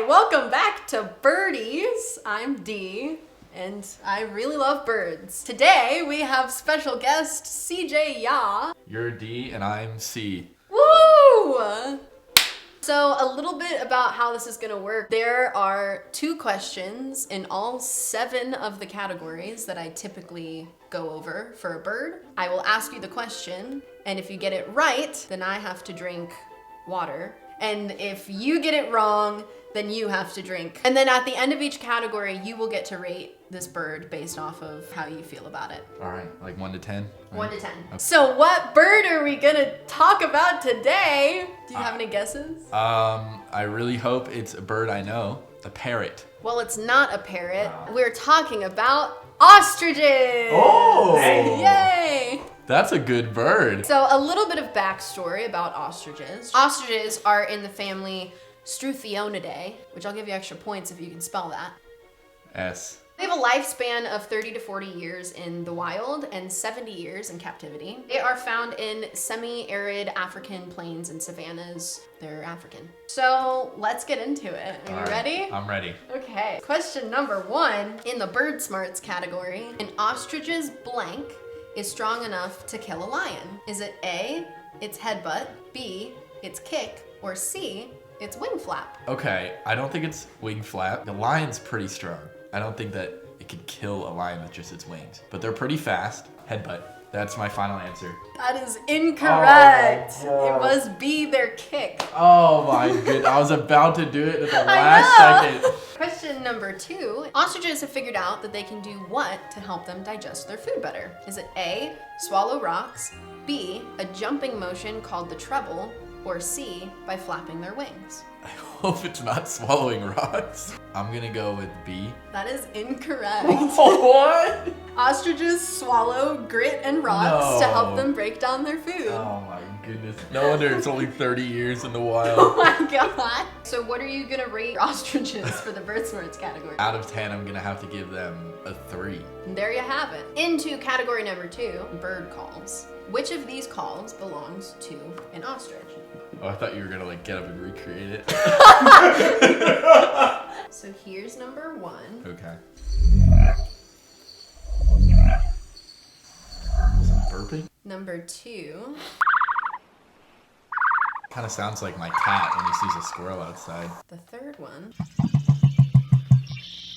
welcome back to Birdies. I'm Dee, and I really love birds. Today we have special guest cjya. You're D and I'm C. Woo! So a little bit about how this is gonna work. There are 2 questions in all 7 of the categories that I typically go over for a bird. I will ask you the question, and if you get it right, then I have to drink water. And if you get it wrong, then you have to drink. And then at the end of each category, you will get to rate this bird based off of how you feel about it. All right, like 1 to 10? 1 to 10. Okay. So what bird are we gonna talk about today? Do you have any guesses? I really hope it's a bird I know, a parrot. Well, it's not a parrot. We're talking about ostriches. Oh! Yay! That's a good bird. So a little bit of backstory about ostriches. Ostriches are in the family Struthionidae, which I'll give you extra points if you can spell that. S. They have a lifespan of 30 to 40 years in the wild and 70 years in captivity. They are found in semi-arid African plains and savannas. They're African. So let's get into it. Are you ready? I'm ready. Okay. Question number 1 in the bird smarts category. An ostrich's blank is strong enough to kill a lion. Is it A, its headbutt, B, its kick, or C, its wing flap? Okay, I don't think it's wing flap. The lion's pretty strong. I don't think that it could kill a lion with just its wings, but they're pretty fast. Headbutt. That's my final answer. That is incorrect. Oh, It was B, their kick. Oh my goodness, I was about to do it at the last second. Question number 2. Ostriches have figured out that they can do what to help them digest their food better? Is it A, swallow rocks, B, a jumping motion called the treble, or C, by flapping their wings? I hope it's not swallowing rocks. I'm gonna go with B. That is incorrect. What? Ostriches swallow grit and rocks to help them break down their food. Oh my goodness. No wonder it's only 30 years in the Oh wild. my god. So what are you gonna rate ostriches for the bird smarts category? Out of 10, I'm gonna have to give them a 3. And there you have it. Into category number 2, bird calls. Which of these calls belongs to an ostrich? Oh, I thought you were gonna like get up and recreate it. So here's number 1. Okay. Is it burping? Number 2. Kind of sounds like my cat when he sees a squirrel outside. The 3rd one.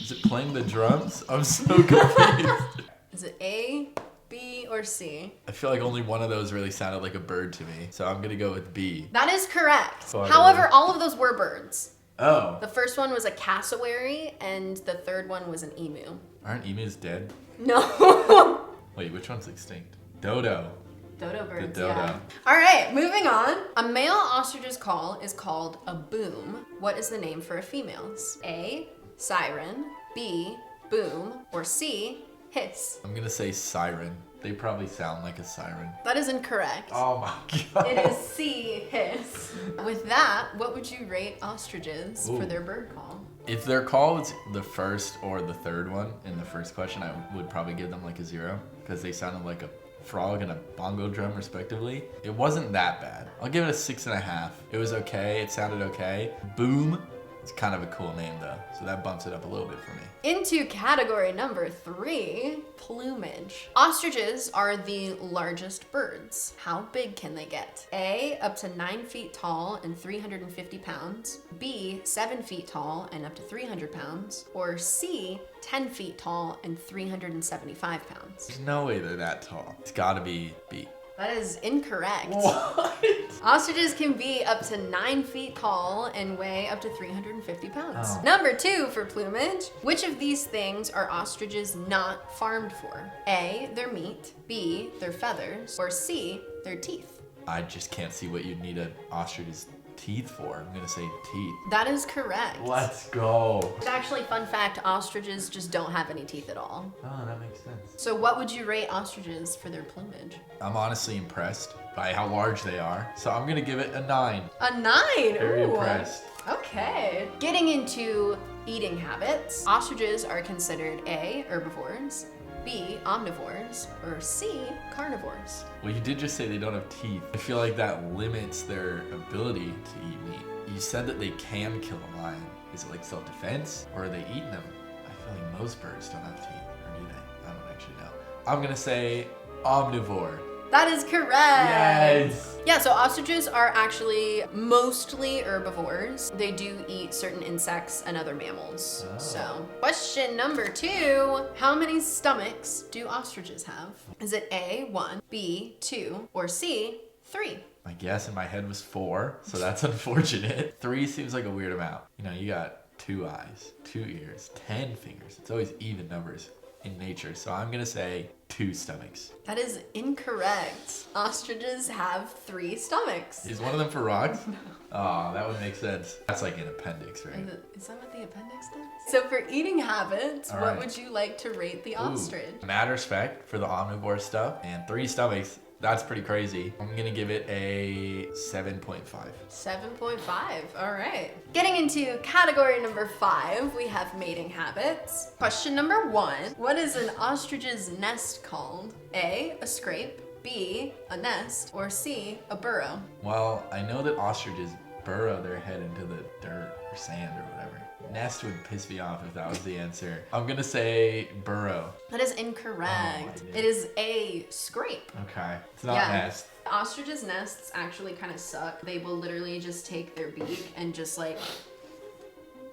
Is it playing the drums? I'm so confused. Is it A, B, or C? I feel like only one of those really sounded like a bird to me, so I'm gonna go with B. That is correct. Finally. However, all of those were birds. Oh. The first one was a cassowary, and the 3rd one was an emu. Aren't emus dead? No. Wait, which one's extinct? Dodo. Dodo birds, dodo. yeah. All right, moving on. A male ostrich's call is called a boom. What is the name for a female's? A, siren, B, boom, or C, hiss? I'm gonna say siren. They probably sound like a siren. That is incorrect. Oh my god. It is C, hiss. With that, what would you rate ostriches for Ooh. their bird call? If their call was the first or the 3rd one in the first question, I would probably give them like a 0 because they sounded like a frog and a bongo drum respectively. It wasn't that bad. I'll give it a 6.5. It was okay. It sounded okay. Boom. It's kind of a cool name though, so that bumps it up a little bit for me. Into category number 3, plumage. Ostriches are the largest birds. How big can they get? A, up to 9 feet tall and 350 pounds. B, 7 feet tall and up to 300 pounds. Or C, 10 feet tall and 375 pounds. There's no way they're that tall. It's gotta be B. That is incorrect. What? Ostriches can be up to 9 feet tall and weigh up to 350 pounds. Oh. Number 2 for plumage. Which of these things are ostriches not farmed for? A, their meat, B, their feathers, or C, their teeth? I just can't see what you'd need an ostrich's teeth for. I'm gonna say teeth. That is correct. Let's go. Actually, fun fact, ostriches just don't have any teeth at all. Oh, that makes sense. So what would you rate ostriches for their plumage? I'm honestly impressed by how large they are, so I'm gonna give it a 9. A 9! Very Ooh. impressed. Okay. Getting into eating habits, ostriches are considered A, herbivores, B, omnivores, or C, carnivores. Well, you did just say they don't have teeth. I feel like that limits their ability to eat meat. You said that they can kill a lion. Is it like self-defense, or are they eating them? I feel like most birds don't have teeth, or do they? I don't actually know. I'm gonna say omnivore. That is correct. Yes. Yeah, so ostriches are actually mostly herbivores. They do eat certain insects and other mammals. Oh. So, question number 2. How many stomachs do ostriches have? Is it A, 1, B, 2, or C, 3? My guess in my head was 4, so that's unfortunate. 3 seems like a weird amount. You know, you got 2 eyes, 2 ears, 10 fingers. It's always even numbers in nature. So I'm gonna say 2 stomachs. That is incorrect. Ostriches have 3 stomachs. Is one of them for rocks? No. Oh, that would make sense. That's like an appendix, right? Is that what the appendix does? So for eating habits, All what right. would you like to rate the ostrich? Mad respect for the omnivore stuff, and 3 stomachs. That's pretty crazy. I'm gonna give it a 7.5. 7.5, all right. Getting into category number 5, we have mating habits. Question number 1, what is an ostrich's nest called? A, a scrape, B, a nest, or C, a burrow? Well, I know that ostriches burrow their head into the dirt or sand or whatever. Nest would piss me off if that was the answer. I'm gonna say burrow. That is incorrect. It is a scrape. Okay, it's not Yeah. nest. Ostriches' nests actually kind of suck. They will literally just take their beak and just like,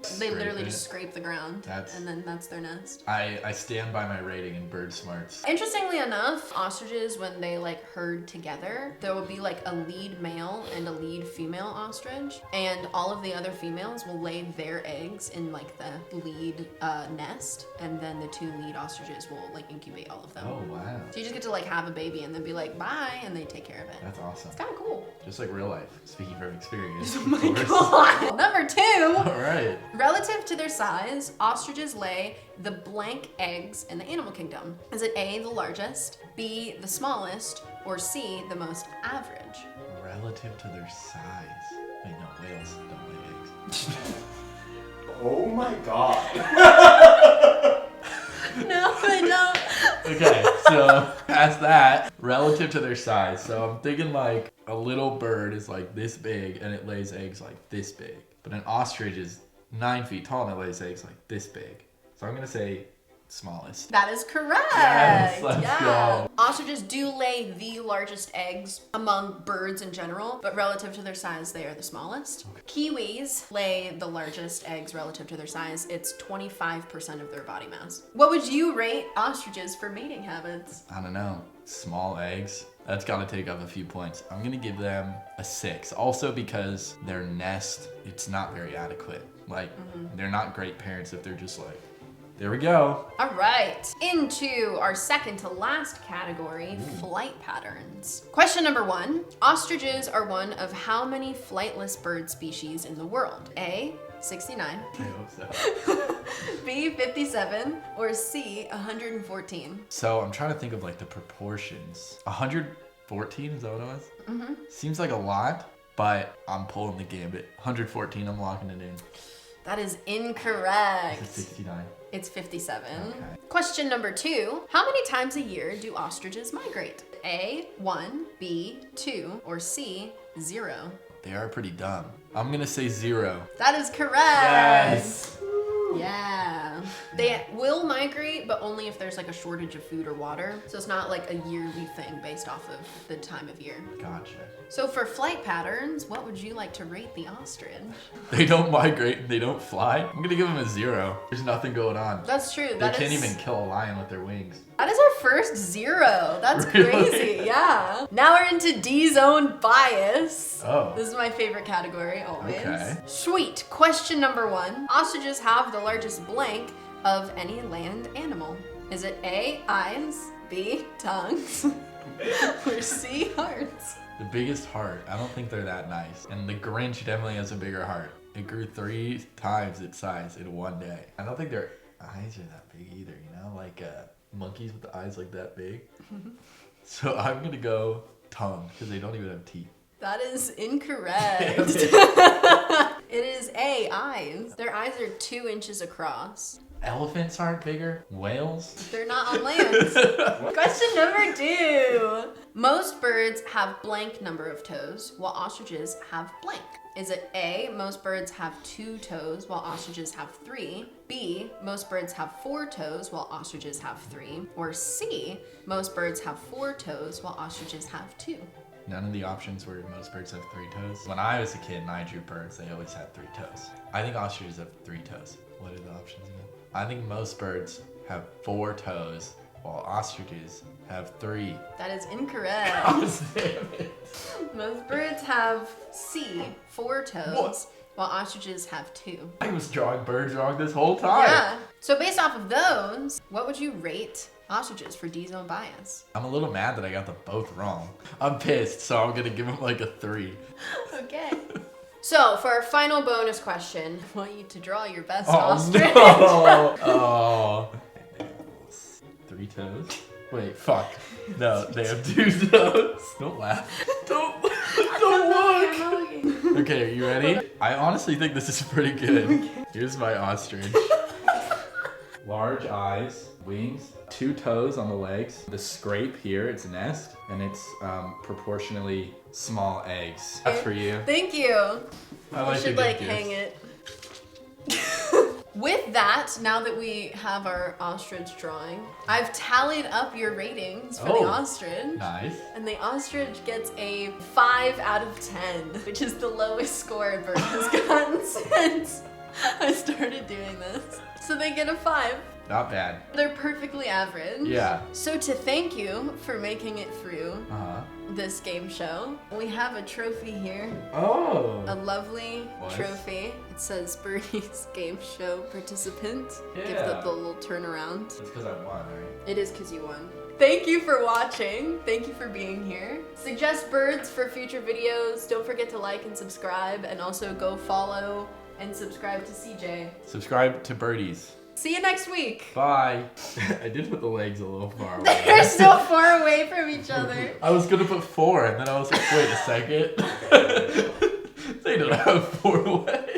they Scrape literally it. just scrape the ground, That's- and then that's their nest. I stand by my rating in bird smarts. Interestingly enough, ostriches, when they like herd together, there will be like a lead male and a lead female ostrich, and all of the other females will lay their eggs in like the lead nest, and then the 2 lead ostriches will like incubate all of them. Oh wow, So you just get to like have a baby and then be like, bye, and they take care of it. that's awesome. It's kind of cool. Just like real life. Speaking from experience. Oh of my course. god! Number 2! All right. Relative to their size, ostriches lay the blank eggs in the animal kingdom. Is it A, the largest, B, the smallest, or C, the most average? Relative to their size. Wait, no, whales don't lay eggs. Oh my god. No, I don't. Okay, so past that, relative to their size. So I'm thinking like a little bird is like this big and it lays eggs like this big. But an ostrich is 9 feet tall and it lays eggs like this big. So I'm gonna say smallest. That is correct. Yes, let's go. Ostriches do lay the largest eggs among birds in general, but relative to their size, they are the smallest. Kiwis lay the largest eggs relative to their size. It's 25% of their body mass. What would you rate ostriches for mating habits? I don't know. Small eggs. That's gotta take up a few points. I'm gonna give them a 6. Also because their nest, it's not very adequate. Like, they're not great parents if they're just like, there we go. All right, into our second to last category, flight patterns. Question number 1, ostriches are one of how many flightless bird species in the world? A, 69, I hope so. B, 57, or C, 114? So I'm trying to think of like the proportions. 114, is that what it was? Mm-hmm. Seems like a lot, but I'm pulling the gambit. 114, I'm locking it in. That is incorrect. It's 69. It's 57. Okay. Question number 2, how many times a year do ostriches migrate? A, 1, B, 2, or C, 0? They are pretty dumb. I'm gonna say 0. That is correct. Yes. Yeah. They will migrate, but only if there's like a shortage of food or water. So it's not like a yearly thing based off of the time of year. Gotcha. So for flight patterns, what would you like to rate the ostrich? They don't migrate and they don't fly. I'm gonna give them a 0. There's nothing going on. That's true. They can't even kill a lion with their wings. That is our first 0. That's Really? crazy. Yeah. Now we're into D-zone bias. Oh. This is my favorite category always. Okay. Sweet. Question number 1. Ostriches have the largest blank of any land animal. Is it A, eyes, B, tongues, or C, hearts? The biggest heart. I don't think they're that nice. And the Grinch definitely has a bigger heart. It grew 3 times its size in one day. I don't think their eyes are that big either, you know? Like monkeys with the eyes like that big. So I'm gonna go tongue, because they don't even have teeth. That is incorrect. It is A, eyes. Their eyes are 2 inches across. Elephants aren't bigger. Whales? They're not on land. Question number 2. Most birds have blank number of toes, while ostriches have blank. Is it A, most birds have 2 toes, while ostriches have 3? B, most birds have 4 toes, while ostriches have 3? Or C, most birds have 4 toes, while ostriches have 2? None of the options were most birds have 3 toes. When I was a kid and I drew birds, they always had 3 toes. I think ostriches have 3 toes. What are the options again? I think most birds have 4 toes, while ostriches have 3. That is incorrect. God damn it. Most birds have C, 4 toes, What? while ostriches have 2. I was drawing birds wrong this whole time. Yeah. So based off of those, what would you rate ostriches for D-zone bias? I'm a little mad that I got them both wrong. I'm pissed, so I'm gonna give them like a 3. Okay. So for our final bonus question, I want you to draw your best Oh ostrich. no! Oh. 3 toes? Wait, fuck. No, they have 2 toes. Don't laugh. Don't look. Okay, are you ready? I honestly think this is pretty good. Here's my ostrich. Large eyes, wings, 2 toes on the legs, the scrape here, its nest, and it's proportionally small eggs. That's for you. Thank you. I You like should the like gift. hang it. With that, now that we have our ostrich drawing, I've tallied up your ratings for the Oh. ostrich. Nice. And the ostrich gets a 5 out of 10, which is the lowest score a bird has gotten since I started doing this. So they get a 5. Not bad. They're perfectly average. Yeah. So to thank you for making it through Uh-huh. this game show, we have a trophy here. Oh. A lovely What? trophy. It says Birdee's game show participant. Give Yeah. the little turnaround. It's because I won, right? It is because you won. Thank you for watching. Thank you for being here. Suggest birds for future videos. Don't forget to like and subscribe, and also go follow and subscribe to CJ. Subscribe to Birdees. See you next week. Bye. I did put the legs a little far away. They're so far away from each other. I was gonna put 4, and then I was like, wait a second. They don't have 4 legs.